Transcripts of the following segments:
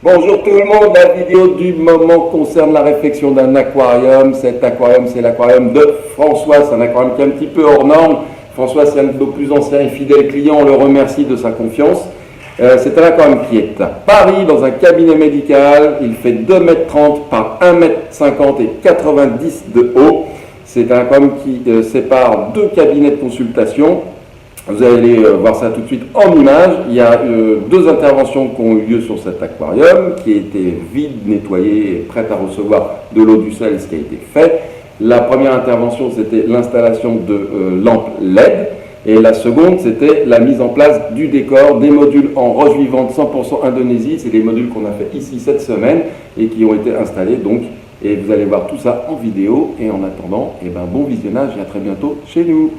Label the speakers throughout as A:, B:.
A: Bonjour tout le monde, la vidéo du moment concerne la réflexion d'un aquarium. Cet aquarium, c'est l'aquarium de François, c'est un aquarium qui est un petit peu hors norme. François, c'est un de nos plus anciens et fidèles clients, on le remercie de sa confiance. C'est un aquarium qui est à Paris, dans un cabinet médical. Il fait 2,30 m par 1,50 m et 90 de haut. C'est un aquarium qui sépare deux cabinets de consultation. Vous allez voir ça tout de suite en image. Il y a deux interventions qui ont eu lieu sur cet aquarium, qui était vide, nettoyé et prêt à recevoir de l'eau du sel, ce qui a été fait. La première intervention, c'était l'installation de lampes LED. Et la seconde, c'était la mise en place du décor, des modules en roche vivante 100% Indonésie. C'est les modules qu'on a fait ici cette semaine et qui ont été installés. Donc, et vous allez voir tout ça en vidéo. Et en attendant, bon visionnage et à très bientôt chez nous.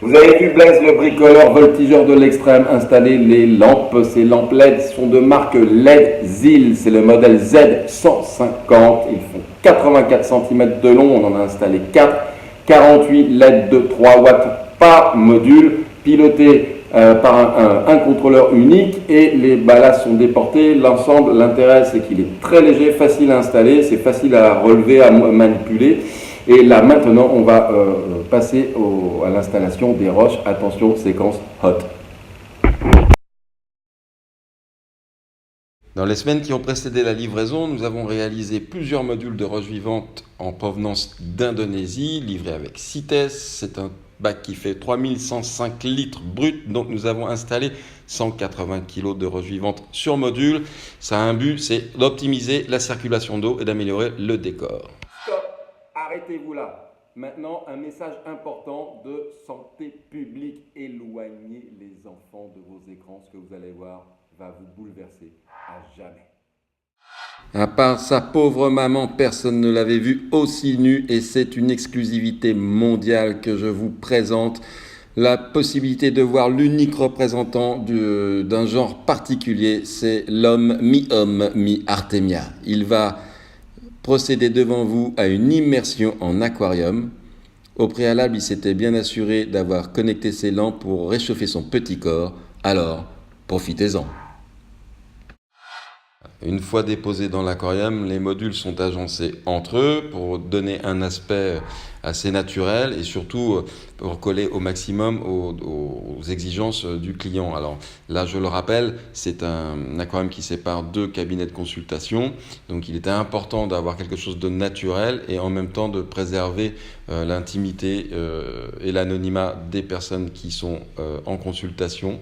A: Vous avez vu Blaise le bricoleur voltigeur de l'extrême installer les lampes. Ces lampes LED sont de marque LED ZIL. C'est le modèle Z150. Ils font 84 cm de long. On en a installé 4. 48 LED de 3 watts par module, piloté par un contrôleur unique. Et les ballasts sont déportés. L'ensemble, l'intérêt, c'est qu'il est très léger, facile à installer. C'est facile à relever, à manipuler. Et là, maintenant, on va passer à l'installation des roches. Attention, séquence hot.
B: Dans les semaines qui ont précédé la livraison, nous avons réalisé plusieurs modules de roches vivantes en provenance d'Indonésie, livrés avec CITES. C'est un bac qui fait 3105 litres bruts, donc nous avons installé 180 kg de roches vivantes sur module. Ça a un but, c'est d'optimiser la circulation d'eau et d'améliorer le décor.
A: Stop, arrêtez-vous là. Maintenant, un message important de santé publique. Éloignez les enfants de vos écrans. Ce que vous allez voir va vous bouleverser à jamais.
B: À part sa pauvre maman, personne ne l'avait vue aussi nue et c'est une exclusivité mondiale que je vous présente. La possibilité de voir l'unique représentant d'un genre particulier, c'est l'homme mi-homme, mi-artémia. Il va procéder devant vous à une immersion en aquarium. Au préalable, il s'était bien assuré d'avoir connecté ses lampes pour réchauffer son petit corps. Alors, profitez-en. Une fois déposés dans l'aquarium, les modules sont agencés entre eux pour donner un aspect assez naturel et surtout pour coller au maximum aux exigences du client. Alors là, je le rappelle, c'est un aquarium qui sépare deux cabinets de consultation. Donc il était important d'avoir quelque chose de naturel et en même temps de préserver l'intimité et l'anonymat des personnes qui sont en consultation,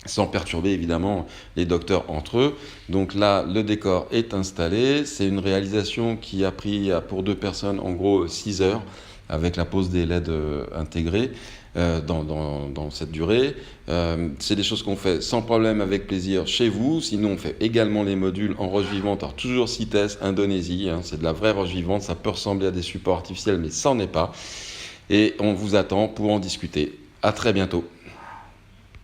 B: sans perturber évidemment les docteurs entre eux. Donc là, le décor est installé. C'est une réalisation qui a pris pour deux personnes en gros 6 heures avec la pose des LED intégrés dans cette durée. C'est des choses qu'on fait sans problème, avec plaisir chez vous. Sinon, on fait également les modules en roche vivante. Alors toujours CITES, Indonésie, c'est de la vraie roche vivante. Ça peut ressembler à des supports artificiels, mais ça n'en est pas. Et on vous attend pour en discuter. À très bientôt.